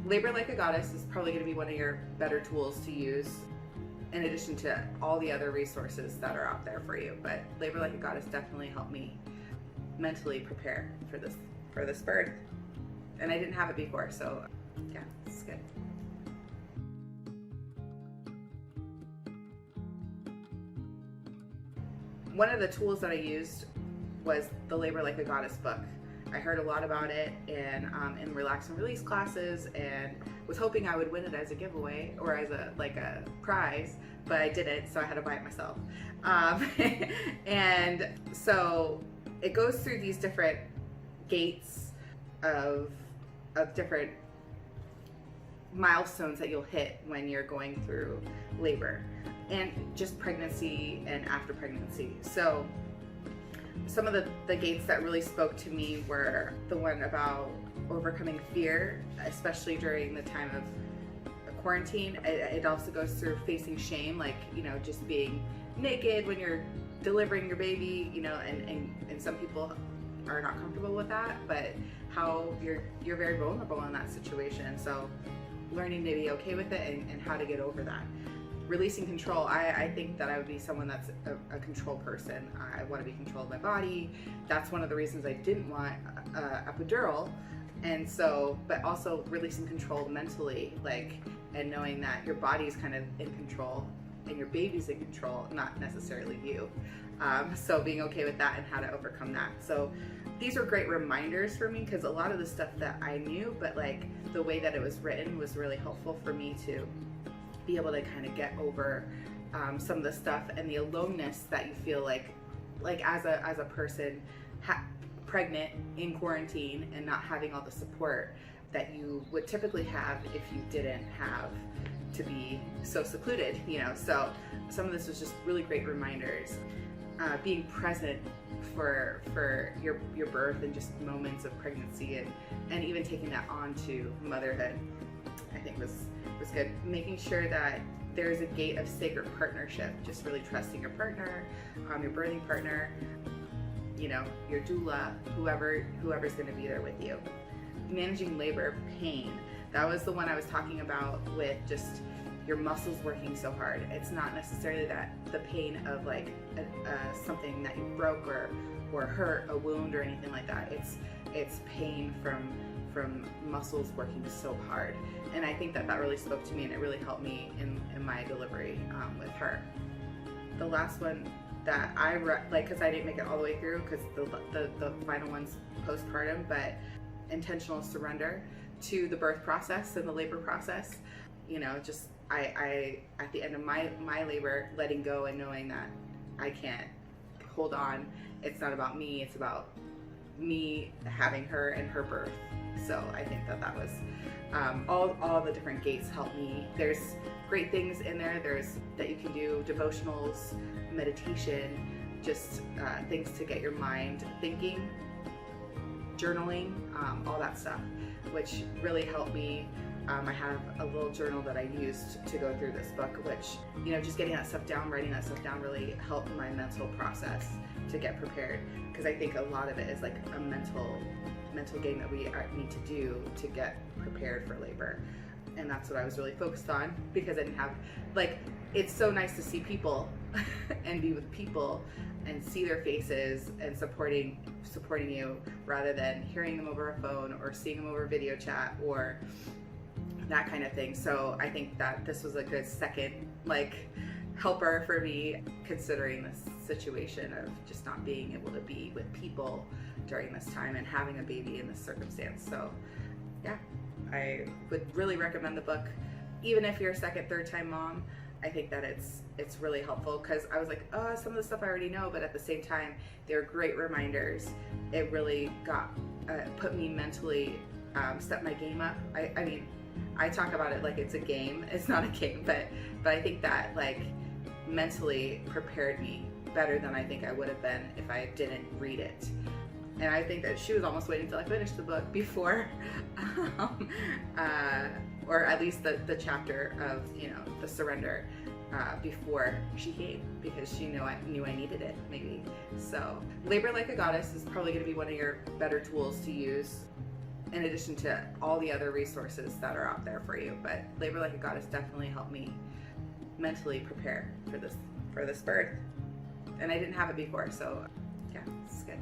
Labor Like a Goddess is probably going to be one of your better tools to use in addition to all the other resources that are out there for you. But Labor Like a Goddess definitely helped me mentally prepare for this birth. And I didn't have it before, so yeah, it's good. One of the tools that I used was the Labor Like a Goddess book. I heard a lot about it in relax and release classes, and was hoping I would win it as a giveaway or as a prize, but I didn't, so I had to buy it myself. And so it goes through these different gates of different milestones that you'll hit when you're going through labor and just pregnancy and after pregnancy. So some of the gates that really spoke to me were the one about overcoming fear, especially during the time of quarantine. It also goes through facing shame, like, you know, just being naked when you're delivering your baby, you know, and some people are not comfortable with that, but how you're very vulnerable in that situation. So learning to be okay with it and how to get over that. Releasing control. I think that I would be someone that's a control person. I want to be control of my body. That's one of the reasons I didn't want epidural. And so, but also releasing control mentally, like, and knowing that your body's kind of in control and your baby's in control, not necessarily you. So being okay with that and how to overcome that. So these are great reminders for me, because a lot of the stuff that I knew, but like the way that it was written was really helpful for me to be able to kind of get over some of the stuff and the aloneness that you feel like as a person pregnant in quarantine and not having all the support that you would typically have if you didn't have to be so secluded, you know. So some of this was just really great reminders. Being present for your birth and just moments of pregnancy, and even taking that on to motherhood, I think was good. Making sure that there's a gate of sacred partnership, just really trusting your partner, your birthing partner, you know, your doula, whoever's going to be there with you. Managing labor pain. That was the one I was talking about, with just your muscles working so hard. It's not necessarily that the pain of like something that you broke or hurt, a wound or anything like that. It's pain from muscles working so hard. And I think that really spoke to me, and it really helped me in my delivery with her. The last one that I because I didn't make it all the way through, because the final one's postpartum, but intentional surrender to the birth process and the labor process. You know, just I at the end of my labor, letting go and knowing that I can't hold on. It's not about me, it's about me having her and her birth. So I think that was all the different gates help me. There's great things in there. There's that you can do devotionals, meditation, just things to get your mind thinking, journaling, all that stuff, which really helped me. I have a little journal that I used to go through this book, which, you know, just getting that stuff down, writing that stuff down really helped my mental process to get prepared, because I think a lot of it is like a mental game that we need to do to get prepared for labor. And that's what I was really focused on, because I didn't have, like, it's so nice to see people and be with people and see their faces and supporting you, rather than hearing them over a phone or seeing them over video chat or that kind of thing. So I think that this was a good second helper for me, considering this situation of just not being able to be with people during this time and having a baby in this circumstance. So yeah, I would really recommend the book, even if you're a second, third time mom. I think that it's really helpful, because I was like, oh, some of the stuff I already know, but at the same time, they're great reminders. It really put me mentally, stepped my game up. I mean, I talk about it like it's a game. It's not a game, but I think that mentally prepared me better than I think I would have been if I didn't read it. And I think that she was almost waiting till I finished the book before, or at least the chapter of, you know, the surrender, before she came, because she knew I needed it, maybe. So Labor Like a Goddess is probably going to be one of your better tools to use in addition to all the other resources that are out there for you. But Labor Like a Goddess definitely helped me mentally prepare for this birth. And I didn't have it before, so yeah, it's good.